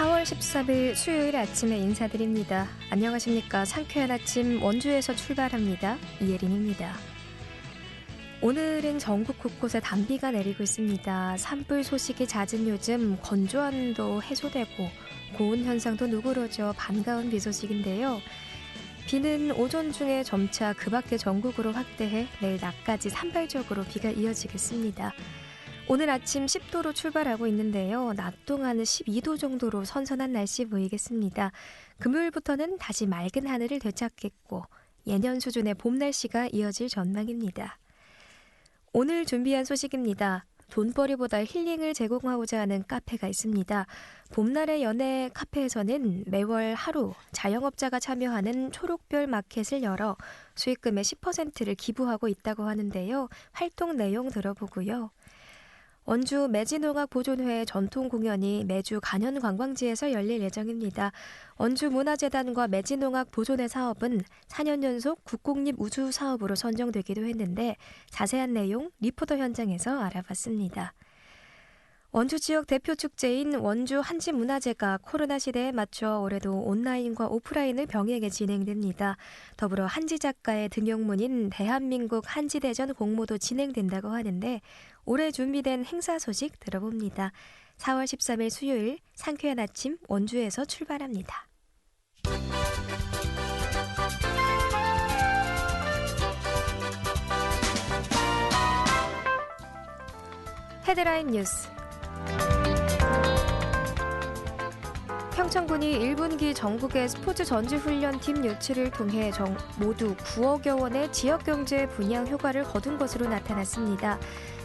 4월 13일 수요일 아침에 인사드립니다. 안녕하십니까. 상쾌한 아침 원주에서 출발합니다. 이예린입니다. 오늘은 전국 곳곳에 단비가 내리고 있습니다. 산불 소식이 잦은 요즘 건조함도 해소되고 고온 현상도 누그러져 반가운 비 소식인데요. 비는 오전 중에 점차 그 밖의 전국으로 확대해 내일 낮까지 산발적으로 비가 이어지겠습니다. 오늘 아침 10도로 출발하고 있는데요. 낮 동안은 12도 정도로 선선한 날씨 보이겠습니다. 금요일부터는 다시 맑은 하늘을 되찾겠고 예년 수준의 봄 날씨가 이어질 전망입니다. 오늘 준비한 소식입니다. 돈벌이보다 힐링을 제공하고자 하는 카페가 있습니다. 봄날의 연애 카페에서는 매월 하루 자영업자가 참여하는 초록별 마켓을 열어 수익금의 10%를 기부하고 있다고 하는데요. 활동 내용 들어보고요. 원주 매진농악보존회 전통 공연이 매주 간현 관광지에서 열릴 예정입니다. 원주문화재단과 매진농악보존회 사업은 4년 연속 국공립 우수 사업으로 선정되기도 했는데 자세한 내용 리포터 현장에서 알아봤습니다. 원주 지역 대표 축제인 원주 한지문화제가 코로나 시대에 맞춰 올해도 온라인과 오프라인을 병행해 진행됩니다. 더불어 한지 작가의 등용문인 대한민국 한지대전 공모도 진행된다고 하는데 올해 준비된 행사 소식 들어봅니다. 4월 13일 수요일 상쾌한 아침 원주에서 출발합니다. 헤드라인 뉴스. 평창군이 1분기 전국의 스포츠 전지훈련팀 유치를 통해 모두 9억여 원의 지역경제 분양 효과를 거둔 것으로 나타났습니다.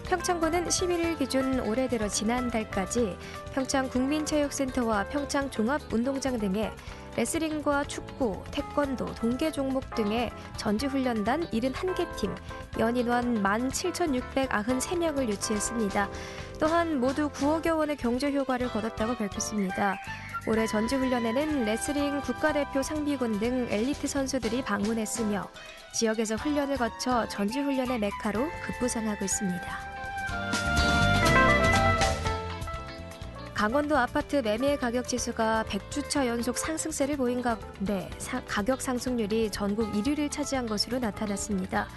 평창군은 11일 기준 올해 들어 지난달까지 평창국민체육센터와 평창종합운동장 등에 레슬링과 축구, 태권도, 동계 종목 등의 전지훈련단 71개 팀, 연인원 17,693명을 유치했습니다. 또한 모두 9억여 원의 경제 효과를 거뒀다고 밝혔습니다. 올해 전지훈련에는 레슬링 국가대표 상비군 등 엘리트 선수들이 방문했으며 지역에서 훈련을 거쳐 전지훈련의 메카로 급부상하고 있습니다. 강원도 아파트 매매 가격 지수가 100주차 연속 상승세를 보인 가운데 가격 상승률이 전국 1위를 차지한 것으로 나타났습니다.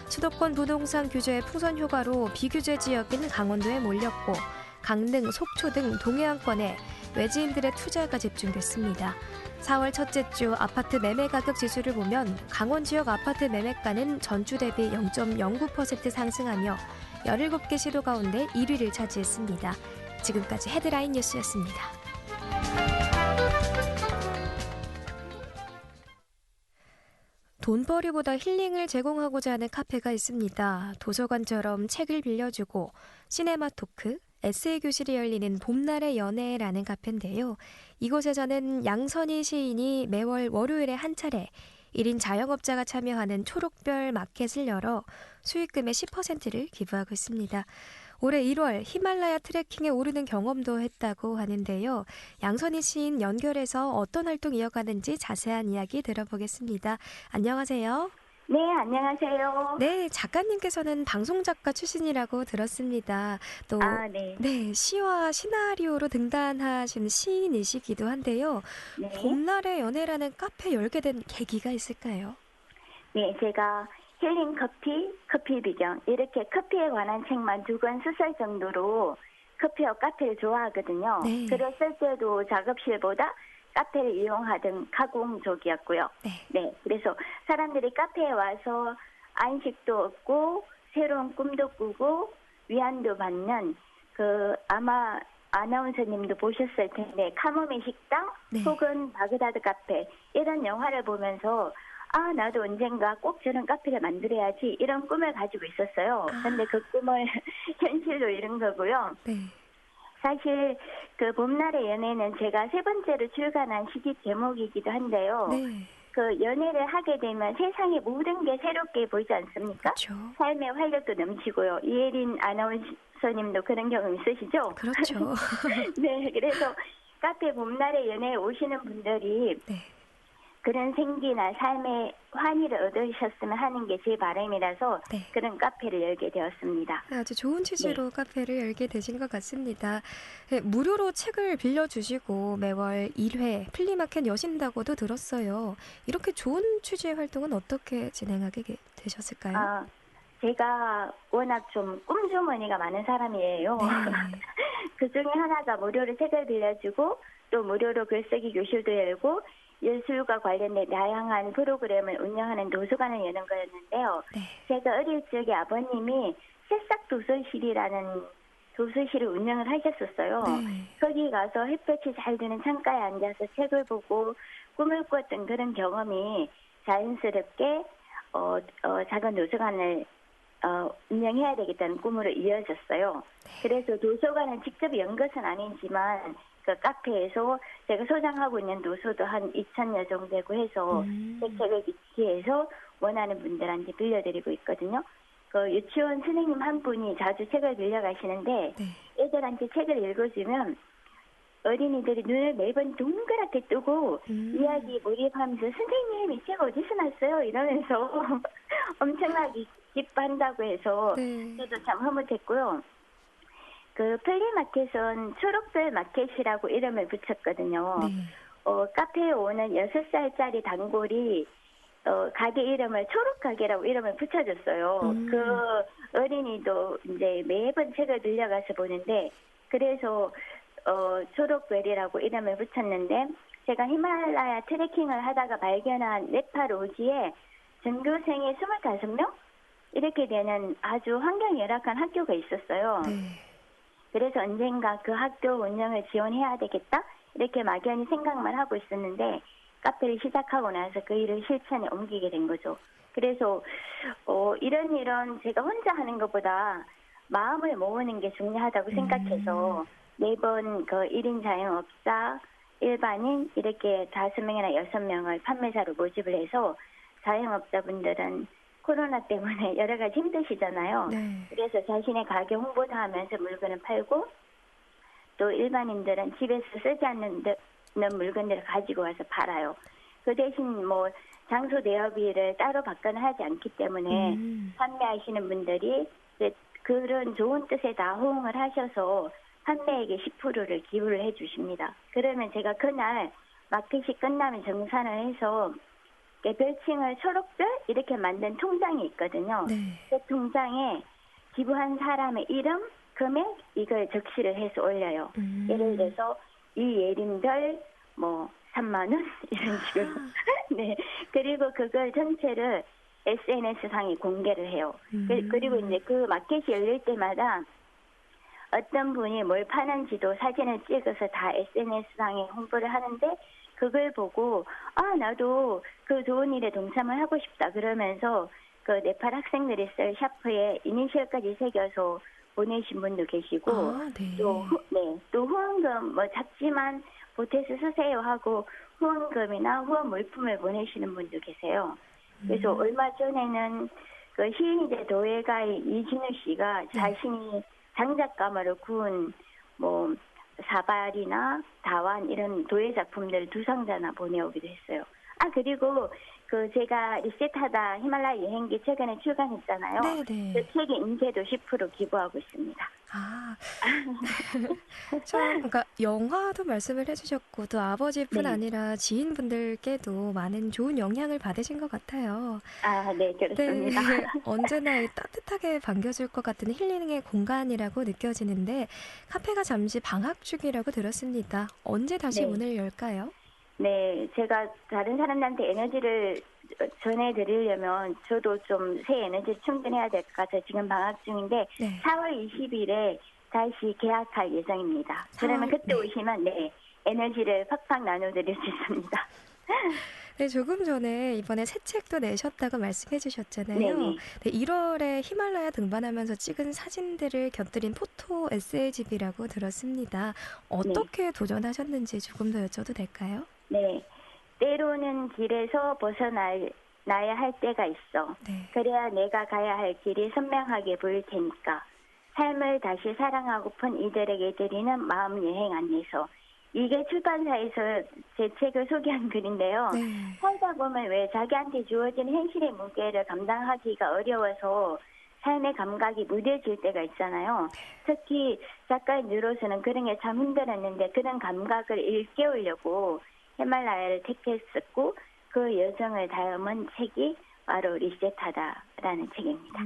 수도권 부동산 규제의 풍선 효과로 비규제 지역인 강원도에 몰렸고 강릉, 속초 등 동해안권에 외지인들의 투자가 집중됐습니다. 4월 첫째 주 아파트 매매 가격 지수를 보면 강원 지역 아파트 매매가는 전주 대비 0.09% 상승하며 17개 시도 가운데 1위를 차지했습니다. 지금까지 헤드라인 뉴스였습니다. 돈벌이보다 힐링을 제공하고자 하는 카페가 있습니다. 도서관처럼 책을 빌려주고 시네마 토크, 에세이 교실이 열리는 봄날의 연애라는 카페인데요. 이곳에서는 양선희 시인이 매월 월요일에 한 차례 1인 자영업자가 참여하는 초록별 마켓을 열어 수익금의 10%를 기부하고 있습니다. 올해 1월 히말라야 트레킹에 오르는 경험도 했다고 하는데요. 양선희 시인 연결해서 어떤 활동 이어가는지 자세한 이야기 들어보겠습니다. 안녕하세요. 네, 안녕하세요. 네, 작가님께서는 방송작가 출신이라고 들었습니다. 또 네, 시와 시나리오로 등단하신 시인이시기도 한데요. 네. 봄날의 연애라는 카페 열게 된 계기가 있을까요? 네, 제가 힐링 커피 비경 이렇게 커피에 관한 책만 2권 소설 정도로 커피와 카페를 좋아하거든요. 네. 그랬을 때도 작업실보다 카페를 이용하던 가공족이었고요. 네, 그래서 사람들이 카페에 와서 안식도 얻고 새로운 꿈도 꾸고 위안도 받는 아마 아나운서님도 보셨을 텐데 카모미 식당 혹은 바그다드 카페 이런 영화를 보면서 나도 언젠가 꼭 저런 카페를 만들어야지 이런 꿈을 가지고 있었어요. 근데 그 꿈을 현실로 이룬 거고요. 네. 사실 그 봄날의 연애는 제가 3번째로 출간한 시집 제목이기도 한데요. 네. 그 연애를 하게 되면 세상의 모든 게 새롭게 보이지 않습니까? 그렇죠. 삶의 활력도 넘치고요. 이혜린 아나운서님도 그런 경험 있으시죠? 그렇죠. 네, 그래서 카페 봄날의 연애에 오시는 분들이 그런 생기나 삶의 환희를 얻으셨으면 하는 게 제 바람이라서 네. 그런 카페를 열게 되었습니다. 아주 좋은 취지로 카페를 열게 되신 것 같습니다. 네, 무료로 책을 빌려주시고 매월 1회 플리마켓 여신다고도 들었어요. 이렇게 좋은 취지의 활동은 어떻게 진행하게 되셨을까요? 제가 워낙 좀 꼼주머니가 많은 사람이에요. 네. 그 중에 하나가 무료로 책을 빌려주고 또 무료로 글쓰기 교실도 열고 예술과 관련된 다양한 프로그램을 운영하는 도서관을 여는 거였는데요. 네. 제가 어릴 적에 아버님이 새싹 도서실이라는 도서실을 운영을 하셨었어요. 네. 거기 가서 햇볕이 잘 드는 창가에 앉아서 책을 보고 꿈을 꿨던 그런 경험이 자연스럽게 작은 도서관을 운영해야 되겠다는 꿈으로 이어졌어요. 그래서 도서관을 직접 연 것은 아니지만 그 카페에서 제가 소장하고 있는 도서도 한 2,000여 정도 되고 해서 제 책을 비치해서 원하는 분들한테 빌려드리고 있거든요. 그 유치원 선생님 한 분이 자주 책을 빌려가시는데 네. 애들한테 책을 읽어주면 어린이들이 눈을 매번 동그랗게 뜨고 이야기에 몰입하면서 선생님 이 책 어디서 났어요? 이러면서 엄청나게 기뻐한다고 해서 네. 저도 참 흐뭇했고요. 그 플리마켓은 초록별 마켓이라고 이름을 붙였거든요. 네. 카페에 오는 6살짜리 단골이 가게 이름을 초록가게라고 이름을 붙여줬어요. 그 어린이도 이제 매번 책을 빌려가서 보는데 그래서 초록별이라고 이름을 붙였는데 제가 히말라야 트레킹을 하다가 발견한 네팔 오지에 전교생이 25명? 이렇게 되는 아주 환경이 열악한 학교가 있었어요. 네. 그래서 언젠가 그 학교 운영을 지원해야 되겠다? 이렇게 막연히 생각만 하고 있었는데 카페를 시작하고 나서 그 일을 실천에 옮기게 된 거죠. 그래서 이런 제가 혼자 하는 것보다 마음을 모으는 게 중요하다고 생각해서 매번 그 1인 자영업자, 일반인 이렇게 5명이나 6명을 판매자로 모집을 해서 자영업자분들은 코로나 때문에 여러 가지 힘드시잖아요. 네. 그래서 자신의 가게 홍보도 하면서 물건을 팔고 또 일반인들은 집에서 쓰지 않는 물건들을 가지고 와서 팔아요. 그 대신 뭐 장소 대여비를 따로 받거나 하지 않기 때문에 판매하시는 분들이 그런 좋은 뜻에 다 호응을 하셔서 판매액의 10%를 기부를 해 주십니다. 그러면 제가 그날 마켓이 끝나면 정산을 해서 별칭을 초록별 이렇게 만든 통장이 있거든요. 네. 그 통장에 기부한 사람의 이름, 금액 이걸 적시를 해서 올려요. 예를 들어서 이 예림들 뭐 3만 원 이런 식으로. 네. 그리고 그걸 전체를 SNS 상에 공개를 해요. 그리고 이제 그 마켓이 열릴 때마다 어떤 분이 뭘 파는지도 사진을 찍어서 다 SNS상에 홍보를 하는데 그걸 보고 나도 그 좋은 일에 동참을 하고 싶다 그러면서 그 네팔 학생들이 쓸 샤프에 이니셜까지 새겨서 보내신 분도 계시고 네. 또 후원금 뭐 작지만 보태서 쓰세요 하고 후원금이나 후원 물품을 보내시는 분도 계세요. 그래서 얼마 전에는 그 시인이제 도예가의 이진우 씨가 자신이 장작가마로 구운 뭐 사발이나 다완 이런 도예 작품들을 2상자나 보내오기도 했어요. 그리고 그 제가 리셋하다 히말라야 여행기 최근에 출간했잖아요. 네네. 그 책의 인쇄도 10% 기부하고 있습니다. 그러니까 영화도 말씀을 해주셨고 또 아버지뿐 아니라 지인분들께도 많은 좋은 영향을 받으신 것 같아요. 네, 그렇습니다. 네, 언제나 따뜻하게 반겨줄 것 같은 힐링의 공간이라고 느껴지는데 카페가 잠시 방학 중이라고 들었습니다. 언제 다시 문을 열까요? 네, 제가 다른 사람들한테 에너지를 전해드리려면 저도 좀 새 에너지를 충전해야 될 것 같아서 지금 방학 중인데 4월 20일에 다시 개학할 예정입니다. 그러면 그때 오시면 에너지를 팍팍 나눠드릴 수 있습니다. 네, 조금 전에 이번에 새 책도 내셨다고 말씀해 주셨잖아요. 네네. 네, 1월에 히말라야 등반하면서 찍은 사진들을 곁들인 포토 에세이집이라고 들었습니다. 어떻게 도전하셨는지 조금 더 여쭤도 될까요? 네. 때로는 길에서 벗어나야 할 때가 있어. 그래야 내가 가야 할 길이 선명하게 보일 테니까. 삶을 다시 사랑하고픈 이들에게 드리는 마음 여행 안내서. 이게 출판사에서 제 책을 소개한 글인데요. 네. 살다 보면 왜 자기한테 주어진 현실의 무게를 감당하기가 어려워서 삶의 감각이 무뎌질 때가 있잖아요. 특히 작가인으로서는 그런 게 참 힘들었는데 그런 감각을 일깨우려고 히말라야를 택했었고 그 여정을 담은 책이 바로 리셋하다라는 책입니다.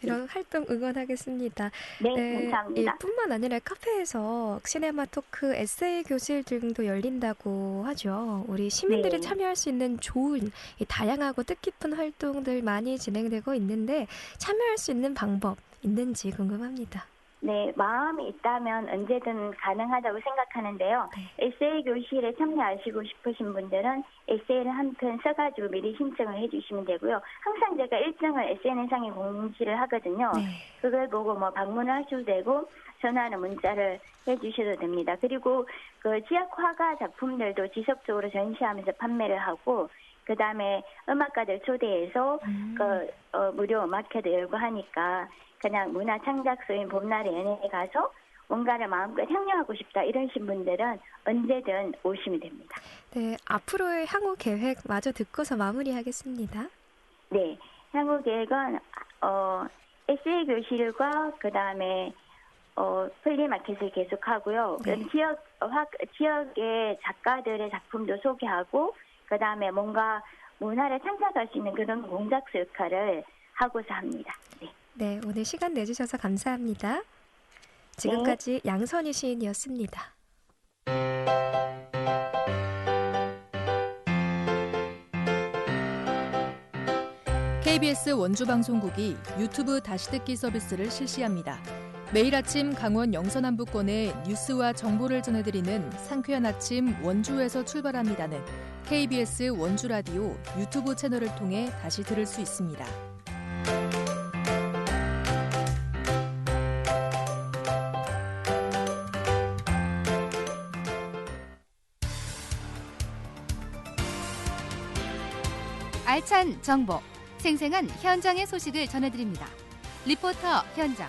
이런 활동 응원하겠습니다. 네, 감사합니다. 뿐만 아니라 카페에서 시네마 토크, 에세이 교실 등도 열린다고 하죠. 우리 시민들이 네. 참여할 수 있는 좋은 다양하고 뜻깊은 활동들 많이 진행되고 있는데 참여할 수 있는 방법 있는지 궁금합니다. 네, 마음이 있다면 언제든 가능하다고 생각하는데요. 네. 에세이 교실에 참여하시고 싶으신 분들은 에세이를 한 편 써가지고 미리 신청을 해주시면 되고요. 항상 제가 일정을 SNS상에 공지를 하거든요. 네. 그걸 보고 방문을 하셔도 되고 전화나 문자를 해주셔도 됩니다. 그리고 그 지역 화가 작품들도 지속적으로 전시하면서 판매를 하고 그 다음에 음악가들 초대해서 무료 음악회도 열고 하니까 그냥 문화창작소인 봄날의 연회에 가서 뭔가를 마음껏 향유하고 싶다 이러신 분들은 언제든 오시면 됩니다. 네, 앞으로의 향후 계획 마저 듣고서 마무리하겠습니다. 네, 향후 계획은 에세이 교실과 그 다음에 플리마켓을 계속하고요. 네. 지역의 작가들의 작품도 소개하고 그 다음에 뭔가 문화를 창작할 수 있는 그런 공작소 역할을 하고자 합니다. 네. 네, 오늘 시간 내주셔서 감사합니다. 지금까지 양선희 시인이었습니다. KBS 원주방송국이 유튜브 다시 듣기 서비스를 실시합니다. 매일 아침 강원 영서남부권의 뉴스와 정보를 전해드리는 상쾌한 아침 원주에서 출발합니다는 KBS 원주라디오 유튜브 채널을 통해 다시 들을 수 있습니다. 알찬 정보, 생생한 현장의 소식을 전해드립니다. 리포터 현장.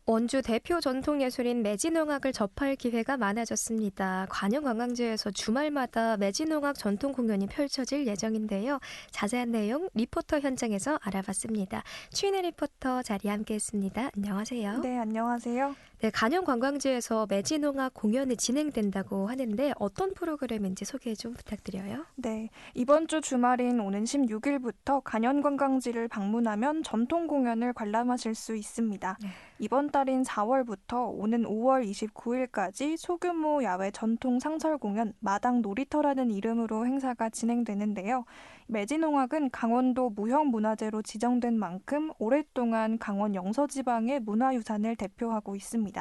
원주 대표 전통예술인 매진홍악을 접할 기회가 많아졌습니다. 관영관광지에서 주말마다 매진홍악 전통 공연이 펼쳐질 예정인데요. 자세한 내용 리포터 현장에서 알아봤습니다. 추인혜 리포터 자리에 함께했습니다. 안녕하세요. 네, 안녕하세요. 네, 간영관광지에서 매진홍악 공연이 진행된다고 하는데 어떤 프로그램인지 소개 좀 부탁드려요. 네, 이번 주 주말인 오는 16일부터 간현관광지를 방문하면 전통 공연을 관람하실 수 있습니다. 네. 이번 달인 4월부터 오는 5월 29일까지 소규모 야외 전통 상설 공연 마당 놀이터라는 이름으로 행사가 진행되는데요. 매진홍악은 강원도 무형문화재로 지정된 만큼 오랫동안 강원 영서지방의 문화유산을 대표하고 있습니다.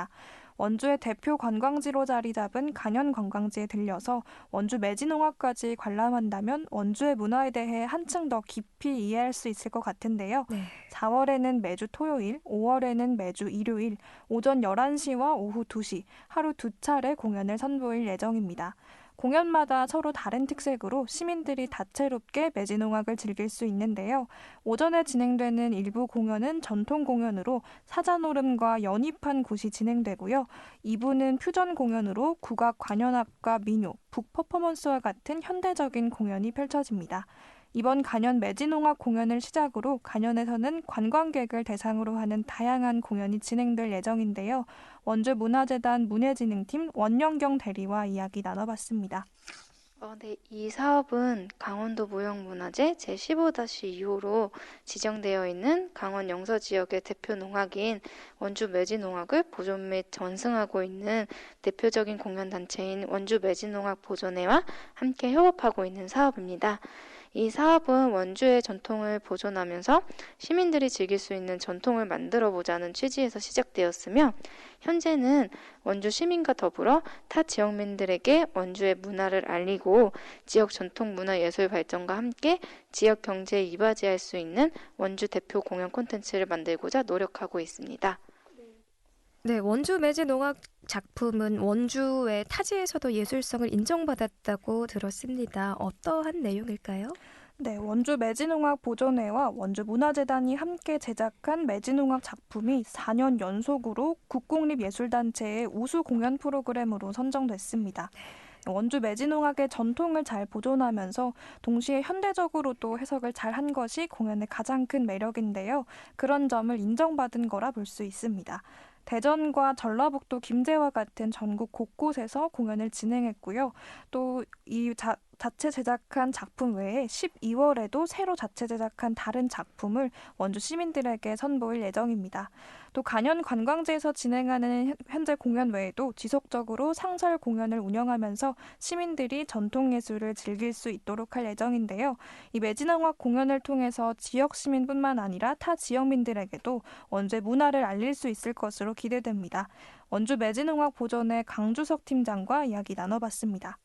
원주의 대표 관광지로 자리 잡은 간현관광지에 들려서 원주 매진홍악까지 관람한다면 원주의 문화에 대해 한층 더 깊이 이해할 수 있을 것 같은데요. 네. 4월에는 매주 토요일, 5월에는 매주 일요일, 오전 11시와 오후 2시, 하루 2차례 공연을 선보일 예정입니다. 공연마다 서로 다른 특색으로 시민들이 다채롭게 매진홍악을 즐길 수 있는데요. 오전에 진행되는 일부 공연은 전통 공연으로 사자노름과 연입한 굿이 진행되고요. 2부는 퓨전 공연으로 국악 관현악과 민요, 북퍼포먼스와 같은 현대적인 공연이 펼쳐집니다. 이번 간현 매진홍악 공연을 시작으로 간현에서는 관광객을 대상으로 하는 다양한 공연이 진행될 예정인데요. 원주문화재단 문예진흥팀 원영경 대리와 이야기 나눠봤습니다. 네, 이 사업은 강원도 무형문화재 제15-2호로 지정되어 있는 강원 영서 지역의 대표 농악인 원주 매진농악을 보존 및 전승하고 있는 대표적인 공연단체인 원주 매진농악 보존회와 함께 협업하고 있는 사업입니다. 이 사업은 원주의 전통을 보존하면서 시민들이 즐길 수 있는 전통을 만들어보자는 취지에서 시작되었으며 현재는 원주 시민과 더불어 타 지역민들에게 원주의 문화를 알리고 지역 전통 문화 예술 발전과 함께 지역 경제에 이바지할 수 있는 원주 대표 공연 콘텐츠를 만들고자 노력하고 있습니다. 네, 원주 매진홍악 작품은 원주의 타지에서도 예술성을 인정받았다고 들었습니다. 어떠한 내용일까요? 네, 원주 매진홍학 보존회와 원주문화재단이 함께 제작한 매진홍학 작품이 4년 연속으로 국공립예술단체의 우수 공연 프로그램으로 선정됐습니다. 원주 매진홍학의 전통을 잘 보존하면서 동시에 현대적으로도 해석을 잘한 것이 공연의 가장 큰 매력인데요. 그런 점을 인정받은 거라 볼 수 있습니다. 대전과 전라북도 김제와 같은 전국 곳곳에서 공연을 진행했고요. 또 이 자체 제작한 작품 외에 12월에도 새로 자체 제작한 다른 작품을 원주 시민들에게 선보일 예정입니다. 또 간현 관광지에서 진행하는 현재 공연 외에도 지속적으로 상설 공연을 운영하면서 시민들이 전통예술을 즐길 수 있도록 할 예정인데요. 이 매진홍학 공연을 통해서 지역 시민뿐만 아니라 타 지역민들에게도 원주의 문화를 알릴 수 있을 것으로 기대됩니다. 원주 매진홍학 보존회 강주석 팀장과 이야기 나눠봤습니다.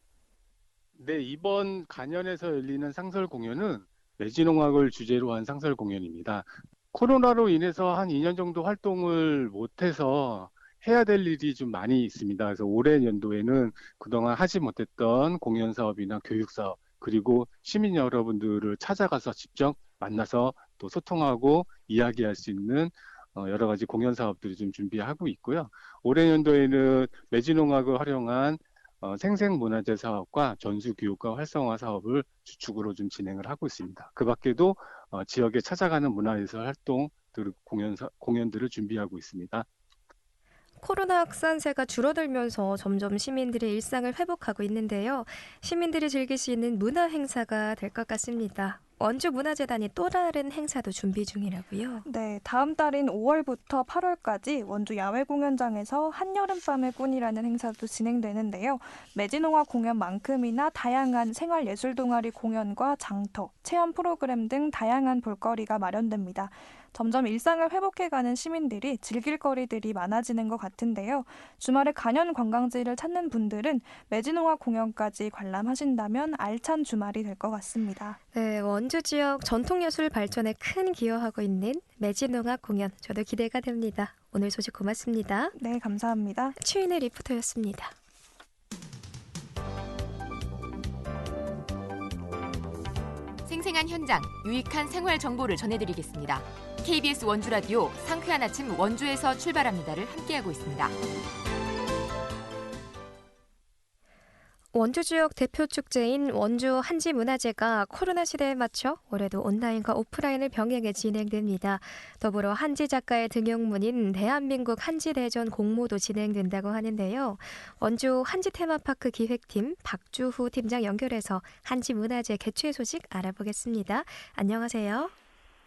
네, 이번 간현에서 열리는 상설 공연은 매진홍학을 주제로 한 상설 공연입니다. 코로나로 인해서 한 2년 정도 활동을 못해서 해야 될 일이 좀 많이 있습니다. 그래서 올해 연도에는 그동안 하지 못했던 공연 사업이나 교육 사업, 그리고 시민 여러분들을 찾아가서 직접 만나서 또 소통하고 이야기할 수 있는 여러 가지 공연 사업들을 좀 준비하고 있고요. 올해 연도에는 매진홍학을 활용한 생생문화재 사업과 전수교육과 활성화 사업을 주축으로 좀 진행을 하고 있습니다. 그 밖에도 지역에 찾아가는 문화예술 활동들, 공연들을 준비하고 있습니다. 코로나 확산세가 줄어들면서 점점 시민들의 일상을 회복하고 있는데요. 시민들이 즐길 수 있는 문화 행사가 될 것 같습니다. 원주문화재단이 또 다른 행사도 준비 중이라고요? 네, 다음 달인 5월부터 8월까지 원주 야외공연장에서 한여름밤의 꿈이라는 행사도 진행되는데요. 매진홍학 공연만큼이나 다양한 생활예술 동아리 공연과 장터, 체험 프로그램 등 다양한 볼거리가 마련됩니다. 점점 일상을 회복해가는 시민들이 즐길 거리들이 많아지는 것 같은데요. 주말에 간현 관광지를 찾는 분들은 매진홍학 공연까지 관람하신다면 알찬 주말이 될 것 같습니다. 네, 원주 지역 전통예술 발전에 큰 기여하고 있는 매진홍학 공연, 저도 기대가 됩니다. 오늘 소식 고맙습니다. 네, 감사합니다. 추인의 리포터였습니다. 생생한 현장, 유익한 생활 정보를 전해드리겠습니다. KBS 원주 라디오 상쾌한 아침 원주에서 출발합니다를 함께하고 있습니다. 원주 지역 대표 축제인 원주 한지문화제가 코로나 시대에 맞춰 올해도 온라인과 오프라인을 병행해 진행됩니다. 더불어 한지 작가의 등용문인 대한민국 한지대전 공모도 진행된다고 하는데요. 원주 한지 테마파크 기획팀 박주후 팀장 연결해서 한지문화제 개최 소식 알아보겠습니다. 안녕하세요.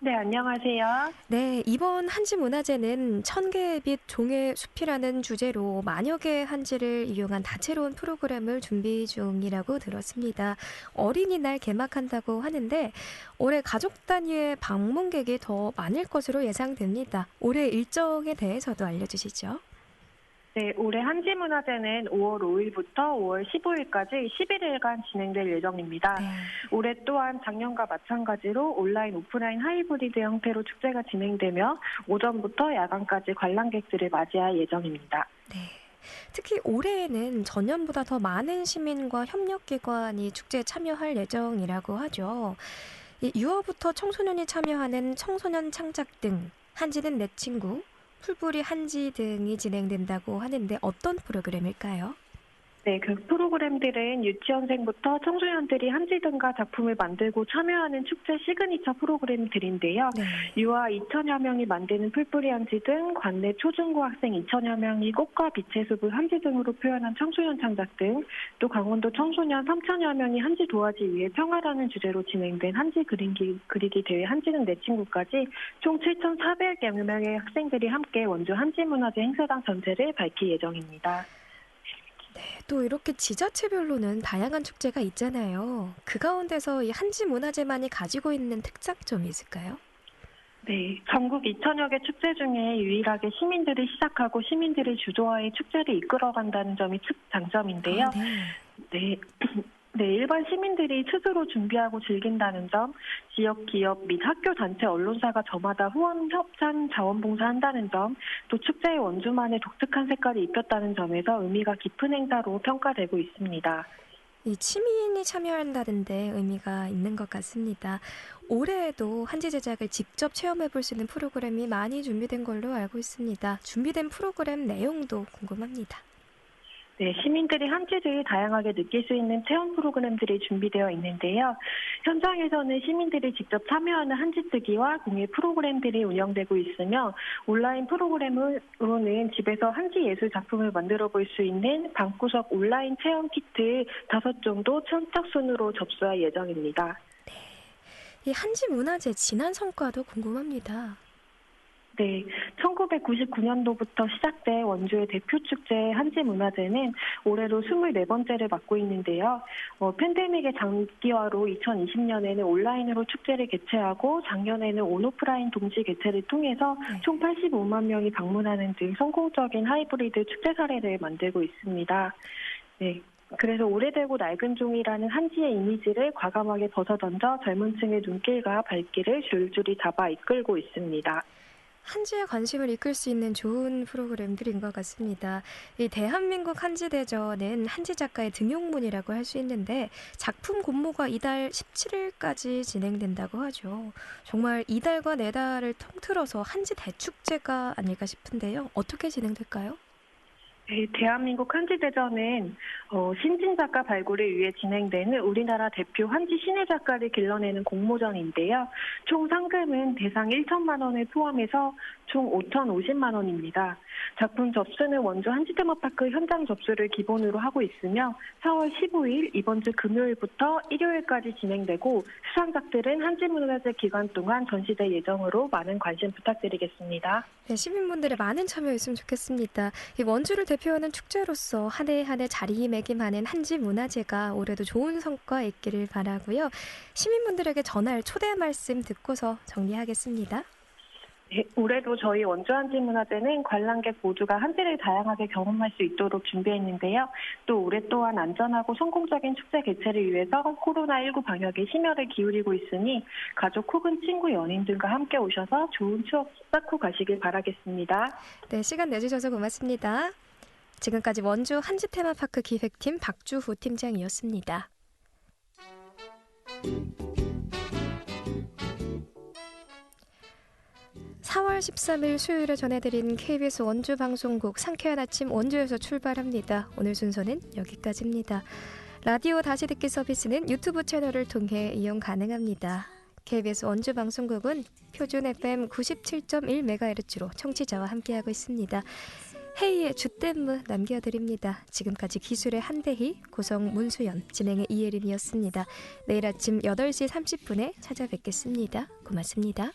네, 안녕하세요. 네, 이번 한지문화제는 1000개의 빛 종의 숲이라는 주제로 만여 개의 한지를 이용한 다채로운 프로그램을 준비 중이라고 들었습니다. 어린이날 개막한다고 하는데 올해 가족 단위의 방문객이 더 많을 것으로 예상됩니다. 올해 일정에 대해서도 알려주시죠. 네, 올해 한지문화제는 5월 5일부터 5월 15일까지 11일간 진행될 예정입니다. 네. 올해 또한 작년과 마찬가지로 온라인, 오프라인 하이브리드 형태로 축제가 진행되며 오전부터 야간까지 관람객들을 맞이할 예정입니다. 네. 특히 올해에는 전년보다 더 많은 시민과 협력기관이 축제에 참여할 예정이라고 하죠. 유아부터 청소년이 참여하는 청소년 창작 등 한지는 내 친구, 풀뿌리 한지 등이 진행된다고 하는데 어떤 프로그램일까요? 네, 그 프로그램들은 유치원생부터 청소년들이 한지 등과 작품을 만들고 참여하는 축제 시그니처 프로그램들인데요. 네. 유아 2천여 명이 만드는 풀뿌리 한지 등 관내 초중고 학생 2천여 명이 꽃과 빛의 숲을 한지 등으로 표현한 청소년 창작 등, 또 강원도 청소년 3천여 명이 한지 도화지 위에 평화라는 주제로 진행된 한지 그리기 대회 한지는 내 친구까지 총 7,400여 명의 학생들이 함께 원주 한지문화제 행사장 전체를 밝힐 예정입니다. 네, 또 이렇게 지자체별로는 다양한 축제가 있잖아요. 그 가운데서 이 한지문화제만이 가지고 있는 특장점이 있을까요? 네, 전국 2천여 개 축제 중에 유일하게 시민들이 시작하고 시민들이 주도하에 축제를 이끌어간다는 점이 장점인데요. 네. 네, 일반 시민들이 스스로 준비하고 즐긴다는 점, 지역 기업 및 학교 단체 언론사가 저마다 후원 협찬 자원봉사한다는 점, 또 축제의 원주만의 독특한 색깔이 입혔다는 점에서 의미가 깊은 행사로 평가되고 있습니다. 이 시민이 참여한다는데 의미가 있는 것 같습니다. 올해에도 한지 제작을 직접 체험해 볼 수 있는 프로그램이 많이 준비된 걸로 알고 있습니다. 준비된 프로그램 내용도 궁금합니다. 네, 시민들이 한지를 다양하게 느낄 수 있는 체험 프로그램들이 준비되어 있는데요. 현장에서는 시민들이 직접 참여하는 한지뜨기와 공예 프로그램들이 운영되고 있으며 온라인 프로그램으로는 집에서 한지 예술 작품을 만들어 볼 수 있는 방구석 온라인 체험 키트 5종도 선착순으로 접수할 예정입니다. 네, 이 한지 문화재 지난 성과도 궁금합니다. 네, 1999년도부터 시작된 원주의 대표 축제 한지문화제는 올해로 24번째를 맡고 있는데요. 팬데믹의 장기화로 2020년에는 온라인으로 축제를 개최하고 작년에는 온오프라인 동시 개최를 통해서 총 85만 명이 방문하는 등 성공적인 하이브리드 축제 사례를 만들고 있습니다. 네. 그래서 오래되고 낡은 종이라는 한지의 이미지를 과감하게 벗어던져 젊은 층의 눈길과 발길을 줄줄이 잡아 이끌고 있습니다. 한지의 관심을 이끌 수 있는 좋은 프로그램들인 것 같습니다. 이 대한민국 한지대전은 한지 작가의 등용문이라고 할 수 있는데 작품 공모가 이달 17일까지 진행된다고 하죠. 정말 이달과 내달을 통틀어서 한지 대축제가 아닐까 싶은데요. 어떻게 진행될까요? 네, 대한민국 한지대전은 신진 작가 발굴을 위해 진행되는 우리나라 대표 한지 신예 작가를 길러내는 공모전인데요. 총 상금은 대상 1천만 원을 포함해서 총 5,050만 원입니다. 작품 접수는 원주 한지테마파크 현장 접수를 기본으로 하고 있으며 4월 15일 이번 주 금요일부터 일요일까지 진행되고 수상작들은 한지문화제 기간 동안 전시될 예정으로 많은 관심 부탁드리겠습니다. 네, 시민분들의 많은 참여였으면 좋겠습니다. 이 원주를 대표하는 축제로서 한 해 한 해 자리매김하는 한지문화제가 올해도 좋은 성과 있기를 바라고요. 시민분들에게 전할 초대 말씀 듣고서 정리하겠습니다. 네, 올해도 저희 원주 한지문화제는 관람객 모두가 한지를 다양하게 경험할 수 있도록 준비했는데요. 또 올해 또한 안전하고 성공적인 축제 개최를 위해서 코로나19 방역에 심혈을 기울이고 있으니 가족 혹은 친구, 연인 등과 함께 오셔서 좋은 추억 쌓고 가시길 바라겠습니다. 네, 시간 내주셔서 고맙습니다. 지금까지 원주 한지테마파크 기획팀 박주후 팀장이었습니다. 4월 13일 수요일에 전해드린 KBS 원주 방송국 상쾌한 아침 원주에서 출발합니다. 오늘 순서는 여기까지입니다. 라디오 다시 듣기 서비스는 유튜브 채널을 통해 이용 가능합니다. KBS 원주 방송국은 표준 FM 97.1MHz로 청취자와 함께하고 있습니다. 헤이의 주댐무 남겨드립니다. 지금까지 기술의 한대희, 구성 문수연, 진행의 이예림이었습니다. 내일 아침 8시 30분에 찾아뵙겠습니다. 고맙습니다.